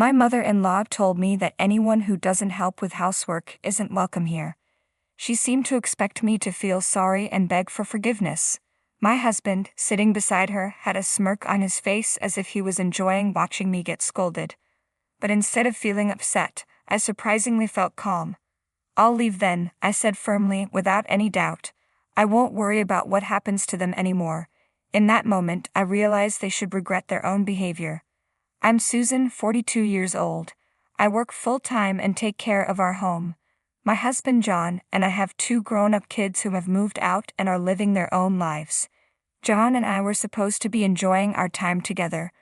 My mother-in-law told me that anyone who doesn't help with housework isn't welcome here. She seemed to expect me to feel sorry and beg for forgiveness. My husband, sitting beside her, had a smirk on his face as if he was enjoying watching me get scolded. But instead of feeling upset, I surprisingly felt calm. "I'll leave then," I said firmly, without any doubt. "I won't worry about what happens to them anymore." In that moment, I realized they should regret their own behavior. I'm Susan, 42 years old. I work full-time and take care of our home. My husband John and I have 2 grown-up kids who have moved out and are living their own lives. John and I were supposed to be enjoying our time together,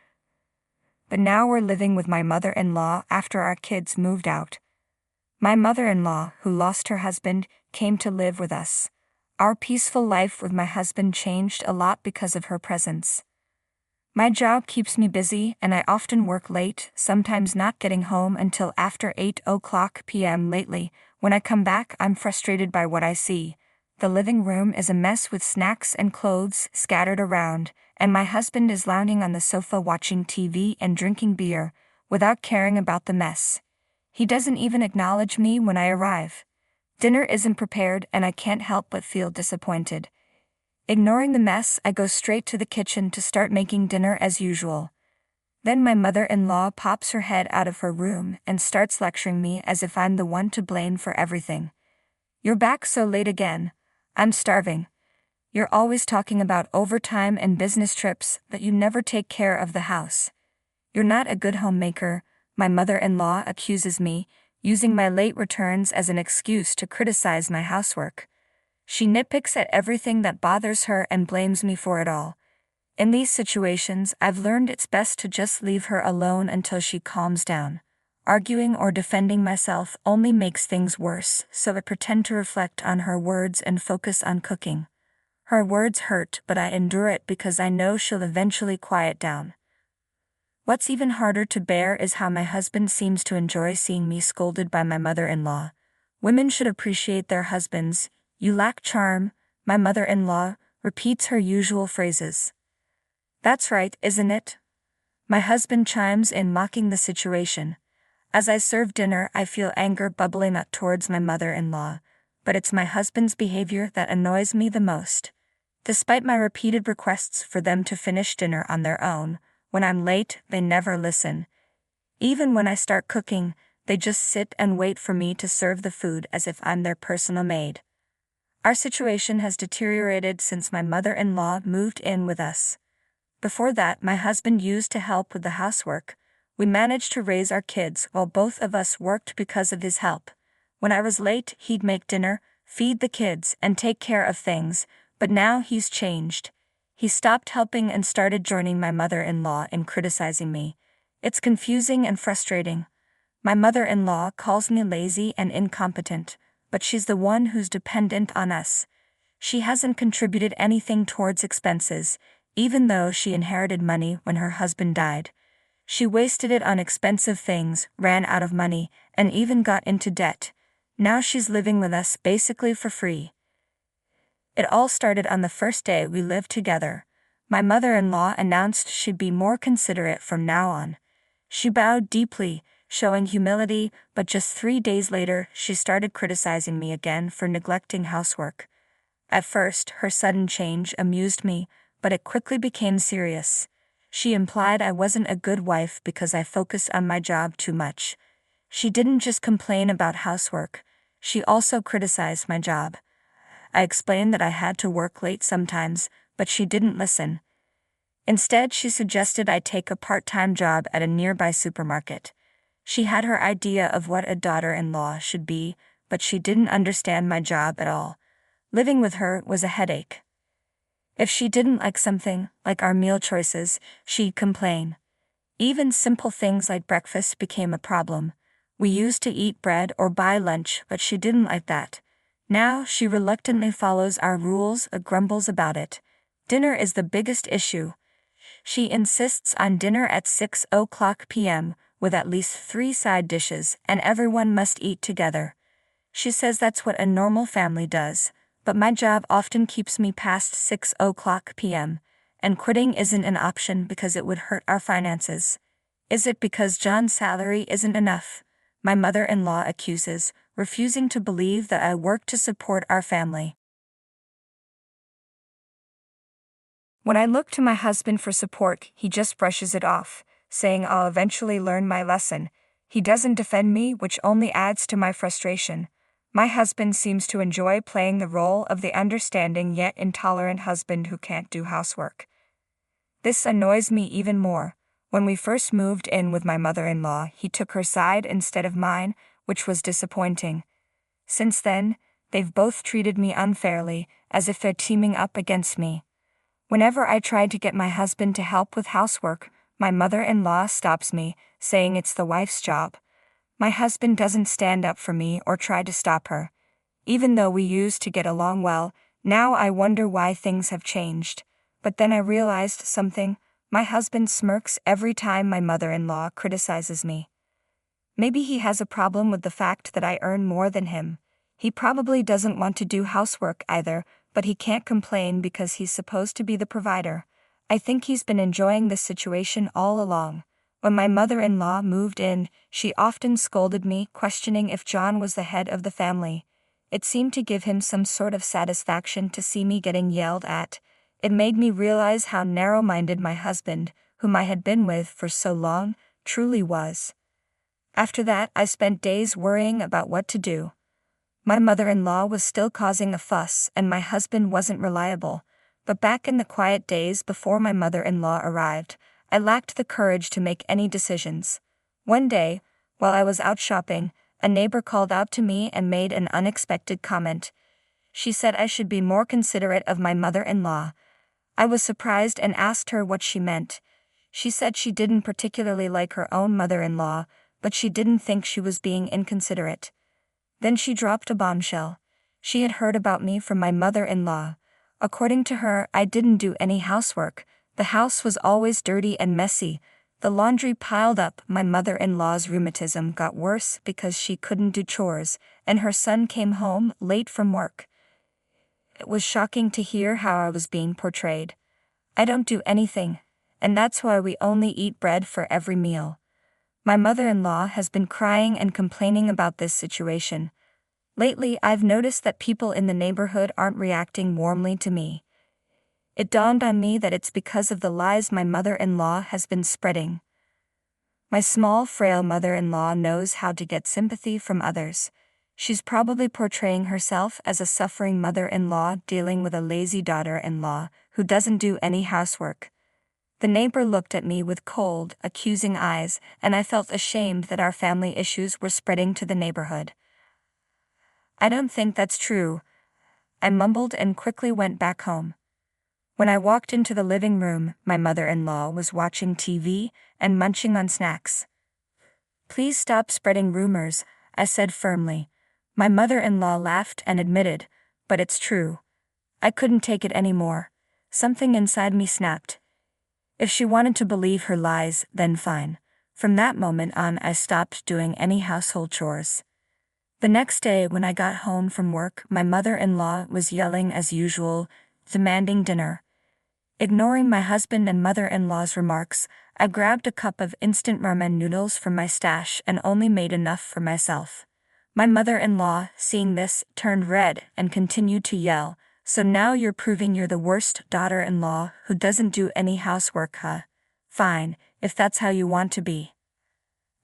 but now we're living with my mother-in-law after our kids moved out. My mother-in-law, who lost her husband, came to live with us. Our peaceful life with my husband changed a lot because of her presence. My job keeps me busy and I often work late, sometimes not getting home until after 8 p.m. Lately, when I come back, I'm frustrated by what I see. The living room is a mess with snacks and clothes scattered around, and my husband is lounging on the sofa watching TV and drinking beer, without caring about the mess. He doesn't even acknowledge me when I arrive. Dinner isn't prepared and I can't help but feel disappointed. Ignoring the mess, I go straight to the kitchen to start making dinner as usual. Then my mother-in-law pops her head out of her room and starts lecturing me as if I'm the one to blame for everything. "You're back so late again. I'm starving. You're always talking about overtime and business trips, but you never take care of the house. You're not a good homemaker," my mother-in-law accuses me, using my late returns as an excuse to criticize my housework. She nitpicks at everything that bothers her and blames me for it all. In these situations, I've learned it's best to just leave her alone until she calms down. Arguing or defending myself only makes things worse, so I pretend to reflect on her words and focus on cooking. Her words hurt, but I endure it because I know she'll eventually quiet down. What's even harder to bear is how my husband seems to enjoy seeing me scolded by my mother-in-law. Women should appreciate their husbands. "You lack charm," my mother-in-law repeats her usual phrases. "That's right, isn't it?" My husband chimes in, mocking the situation. As I serve dinner, I feel anger bubbling up towards my mother-in-law, but it's my husband's behavior that annoys me the most. Despite my repeated requests for them to finish dinner on their own, when I'm late, they never listen. Even when I start cooking, they just sit and wait for me to serve the food as if I'm their personal maid. Our situation has deteriorated since my mother-in-law moved in with us. Before that, my husband used to help with the housework. We managed to raise our kids while both of us worked because of his help. When I was late, he'd make dinner, feed the kids, and take care of things, but now he's changed. He stopped helping and started joining my mother-in-law in criticizing me. It's confusing and frustrating. My mother-in-law calls me lazy and incompetent, but she's the one who's dependent on us. She hasn't contributed anything towards expenses, even though she inherited money when her husband died. She wasted it on expensive things, ran out of money, and even got into debt. Now she's living with us basically for free. It all started on the first day we lived together. My mother-in-law announced she'd be more considerate from now on. She bowed deeply, showing humility, but just 3 days later, she started criticizing me again for neglecting housework. At first, her sudden change amused me, but it quickly became serious. She implied I wasn't a good wife because I focused on my job too much. She didn't just complain about housework, she also criticized my job. I explained that I had to work late sometimes, but she didn't listen. Instead, she suggested I take a part-time job at a nearby supermarket. She had her idea of what a daughter-in-law should be, but she didn't understand my job at all. Living with her was a headache. If she didn't like something, like our meal choices, she'd complain. Even simple things like breakfast became a problem. We used to eat bread or buy lunch, but she didn't like that. Now she reluctantly follows our rules or grumbles about it. Dinner is the biggest issue. She insists on dinner at 6 p.m., with at least 3 side dishes, and everyone must eat together. She says that's what a normal family does, but my job often keeps me past 6 p.m., and quitting isn't an option because it would hurt our finances. Is it because John's salary isn't enough? My mother-in-law accuses, refusing to believe that I work to support our family. When I look to my husband for support, he just brushes it off, saying I'll eventually learn my lesson. He doesn't defend me, which only adds to my frustration. My husband seems to enjoy playing the role of the understanding yet intolerant husband who can't do housework. This annoys me even more. When we first moved in with my mother-in-law, he took her side instead of mine, which was disappointing. Since then, they've both treated me unfairly, as if they're teaming up against me. Whenever I try to get my husband to help with housework, my mother-in-law stops me, saying it's the wife's job. My husband doesn't stand up for me or try to stop her. Even though we used to get along well, now I wonder why things have changed. But then I realized something. My husband smirks every time my mother-in-law criticizes me. Maybe he has a problem with the fact that I earn more than him. He probably doesn't want to do housework either, but he can't complain because he's supposed to be the provider. I think he's been enjoying this situation all along. When my mother-in-law moved in, she often scolded me, questioning if John was the head of the family. It seemed to give him some sort of satisfaction to see me getting yelled at. It made me realize how narrow-minded my husband, whom I had been with for so long, truly was. After that, I spent days worrying about what to do. My mother-in-law was still causing a fuss and my husband wasn't reliable, but back in the quiet days before my mother-in-law arrived, I lacked the courage to make any decisions. One day, while I was out shopping, a neighbor called out to me and made an unexpected comment. She said I should be more considerate of my mother-in-law. I was surprised and asked her what she meant. She said she didn't particularly like her own mother-in-law, but she didn't think she was being inconsiderate. Then she dropped a bombshell. She had heard about me from my mother-in-law. According to her, I didn't do any housework. The house was always dirty and messy. The laundry piled up. My mother-in-law's rheumatism got worse because she couldn't do chores, and her son came home late from work. It was shocking to hear how I was being portrayed. I don't do anything, and that's why we only eat bread for every meal. My mother-in-law has been crying and complaining about this situation. Lately, I've noticed that people in the neighborhood aren't reacting warmly to me. It dawned on me that it's because of the lies my mother-in-law has been spreading. My small, frail mother-in-law knows how to get sympathy from others. She's probably portraying herself as a suffering mother-in-law dealing with a lazy daughter-in-law who doesn't do any housework. The neighbor looked at me with cold, accusing eyes, and I felt ashamed that our family issues were spreading to the neighborhood. I don't think that's true, I mumbled and quickly went back home. When I walked into the living room, my mother-in-law was watching TV and munching on snacks. Please stop spreading rumors, I said firmly. My mother-in-law laughed and admitted, but it's true. I couldn't take it anymore. Something inside me snapped. If she wanted to believe her lies, then fine. From that moment on, I stopped doing any household chores. The next day when I got home from work, my mother-in-law was yelling as usual, demanding dinner. Ignoring my husband and mother-in-law's remarks, I grabbed a cup of instant ramen noodles from my stash and only made enough for myself. My mother-in-law, seeing this, turned red and continued to yell, "So now you're proving you're the worst daughter-in-law who doesn't do any housework, huh? Fine, if that's how you want to be."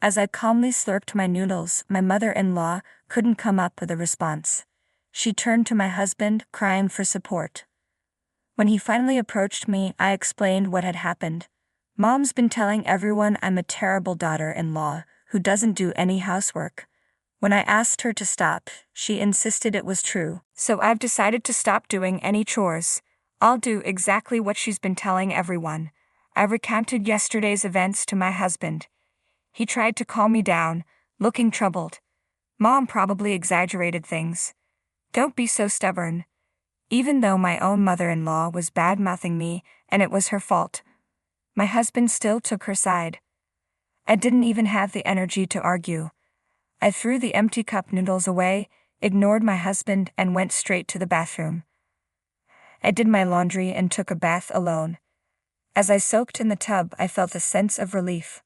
As I calmly slurped my noodles, my mother-in-law couldn't come up with a response. She turned to my husband, crying for support. When he finally approached me, I explained what had happened. Mom's been telling everyone I'm a terrible daughter-in-law who doesn't do any housework. When I asked her to stop, she insisted it was true. So I've decided to stop doing any chores. I'll do exactly what she's been telling everyone. I recounted yesterday's events to my husband. He tried to calm me down, looking troubled. Mom probably exaggerated things. Don't be so stubborn. Even though my own mother-in-law was bad-mouthing me, and it was her fault, my husband still took her side. I didn't even have the energy to argue. I threw the empty cup noodles away, ignored my husband, and went straight to the bathroom. I did my laundry and took a bath alone. As I soaked in the tub, I felt a sense of relief.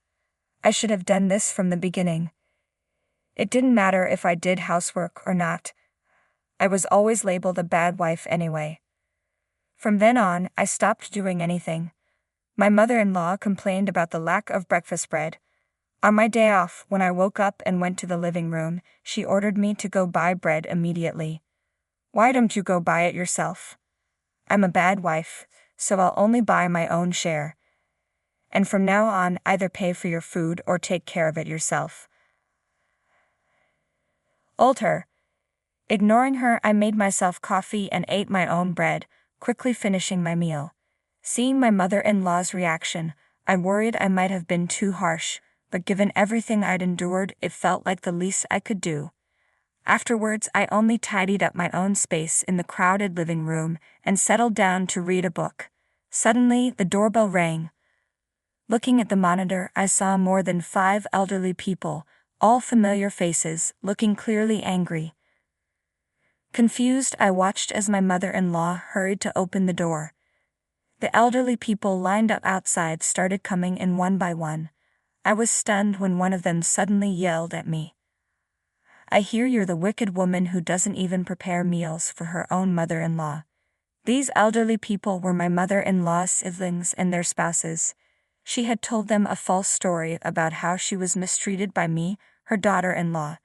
I should have done this from the beginning. It didn't matter if I did housework or not. I was always labeled a bad wife anyway. From then on, I stopped doing anything. My mother-in-law complained about the lack of breakfast bread. On my day off, when I woke up and went to the living room, she ordered me to go buy bread immediately. "Why don't you go buy it yourself? I'm a bad wife, so I'll only buy my own share. And from now on, either pay for your food or take care of it yourself." Old her. Ignoring her, I made myself coffee and ate my own bread, quickly finishing my meal. Seeing my mother-in-law's reaction, I worried I might have been too harsh, but given everything I'd endured, it felt like the least I could do. Afterwards, I only tidied up my own space in the crowded living room and settled down to read a book. Suddenly, the doorbell rang. Looking at the monitor, I saw more than 5 elderly people, all familiar faces, looking clearly angry. Confused, I watched as my mother-in-law hurried to open the door. The elderly people lined up outside started coming in one by one. I was stunned when one of them suddenly yelled at me. "I hear you're the wicked woman who doesn't even prepare meals for her own mother-in-law." These elderly people were my mother-in-law's siblings and their spouses. She had told them a false story about how she was mistreated by me, her daughter-in-law.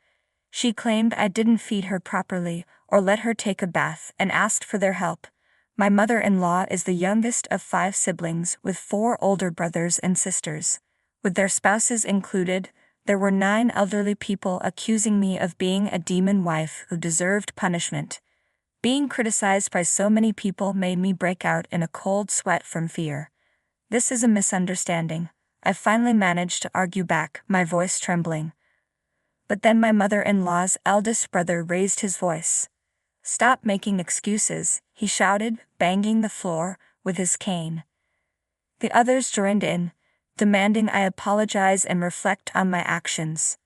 She claimed I didn't feed her properly or let her take a bath and asked for their help. My mother-in-law is the youngest of 5 siblings with 4 older brothers and sisters. With their spouses included, there were 9 elderly people accusing me of being a demon wife who deserved punishment. Being criticized by so many people made me break out in a cold sweat from fear. "This is a misunderstanding," I finally managed to argue back, my voice trembling. But then my mother-in-law's eldest brother raised his voice. "Stop making excuses," he shouted, banging the floor with his cane. The others joined in, demanding I apologize and reflect on my actions.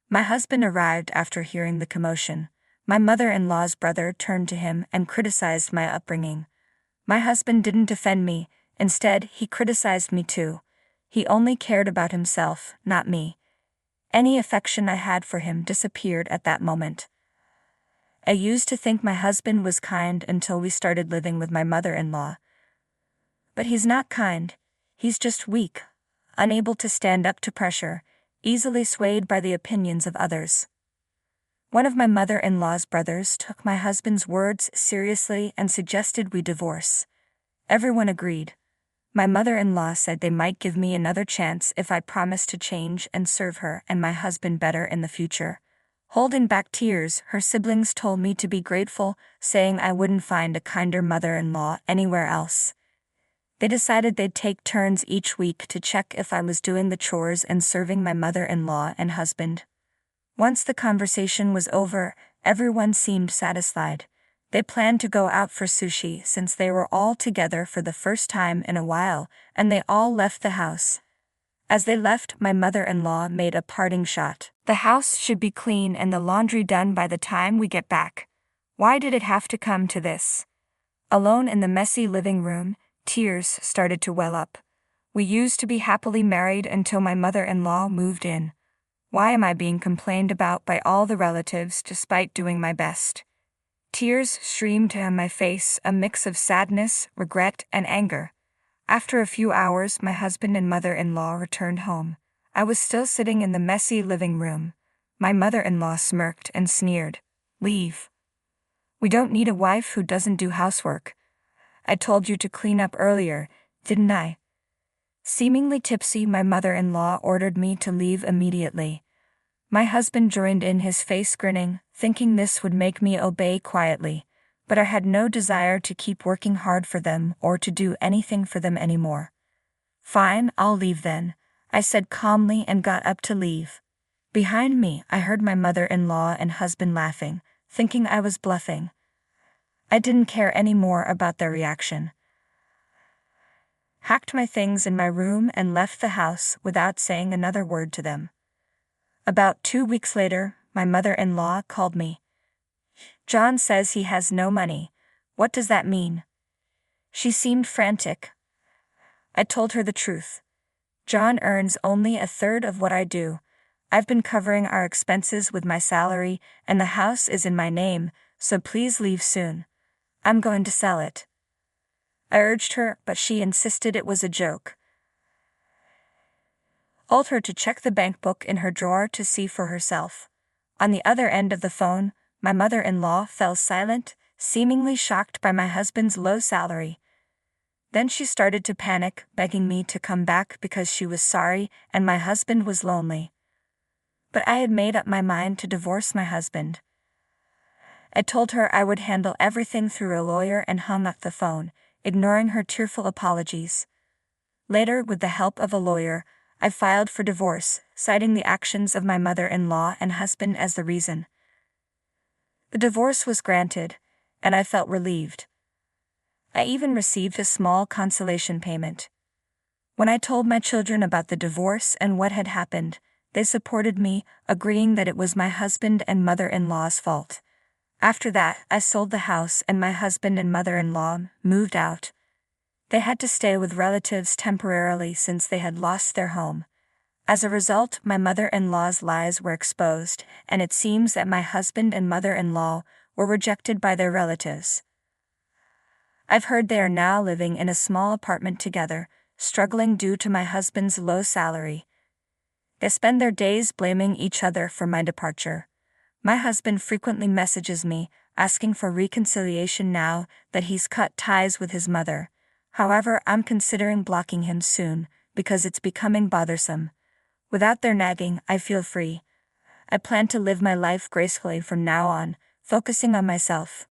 My husband arrived after hearing the commotion. My mother-in-law's brother turned to him and criticized my upbringing. My husband didn't defend me, instead he criticized me too. He only cared about himself, not me. Any affection I had for him disappeared at that moment. I used to think my husband was kind until we started living with my mother-in-law. But he's not kind, he's just weak, unable to stand up to pressure, easily swayed by the opinions of others. One of my mother-in-law's brothers took my husband's words seriously and suggested we divorce. Everyone agreed. My mother-in-law said they might give me another chance if I promised to change and serve her and my husband better in the future. Holding back tears, her siblings told me to be grateful, saying I wouldn't find a kinder mother-in-law anywhere else. They decided they'd take turns each week to check if I was doing the chores and serving my mother-in-law and husband. Once the conversation was over, everyone seemed satisfied. They planned to go out for sushi since they were all together for the first time in a while, and they all left the house. As they left, my mother-in-law made a parting shot. "The house should be clean and the laundry done by the time we get back. Why did it have to come to this?" Alone in the messy living room, tears started to well up. We used to be happily married until my mother-in-law moved in. Why am I being complained about by all the relatives despite doing my best? Tears streamed down my face, a mix of sadness, regret, and anger. After a few hours, my husband and mother-in-law returned home. I was still sitting in the messy living room. My mother-in-law smirked and sneered. "Leave. We don't need a wife who doesn't do housework. I told you to clean up earlier, didn't I?" Seemingly tipsy, my mother-in-law ordered me to leave immediately. My husband joined in, his face grinning, thinking this would make me obey quietly, but I had no desire to keep working hard for them or to do anything for them anymore. "Fine, I'll leave then," I said calmly and got up to leave. Behind me, I heard my mother-in-law and husband laughing, thinking I was bluffing. I didn't care any more about their reaction. Packed my things in my room and left the house without saying another word to them. About 2 weeks later, my mother-in-law called me. "John says he has no money. What does that mean?" She seemed frantic. I told her the truth. John earns only a third of what I do. I've been covering our expenses with my salary, and the house is in my name, so please leave soon. I'm going to sell it. I urged her, but she insisted it was a joke. I told her to check the bank book in her drawer to see for herself. On the other end of the phone, my mother-in-law fell silent, seemingly shocked by my husband's low salary. Then she started to panic, begging me to come back because she was sorry and my husband was lonely. But I had made up my mind to divorce my husband. I told her I would handle everything through a lawyer and hung up the phone, ignoring her tearful apologies. Later, with the help of a lawyer, I filed for divorce, citing the actions of my mother-in-law and husband as the reason. The divorce was granted, and I felt relieved. I even received a small consolation payment. When I told my children about the divorce and what had happened, they supported me, agreeing that it was my husband and mother-in-law's fault. After that, I sold the house and my husband and mother-in-law moved out. They had to stay with relatives temporarily since they had lost their home. As a result, my mother-in-law's lies were exposed, and it seems that my husband and mother-in-law were rejected by their relatives. I've heard they are now living in a small apartment together, struggling due to my husband's low salary. They spend their days blaming each other for my departure. My husband frequently messages me, asking for reconciliation now that he's cut ties with his mother. However, I'm considering blocking him soon, because it's becoming bothersome. Without their nagging, I feel free. I plan to live my life gracefully from now on, focusing on myself.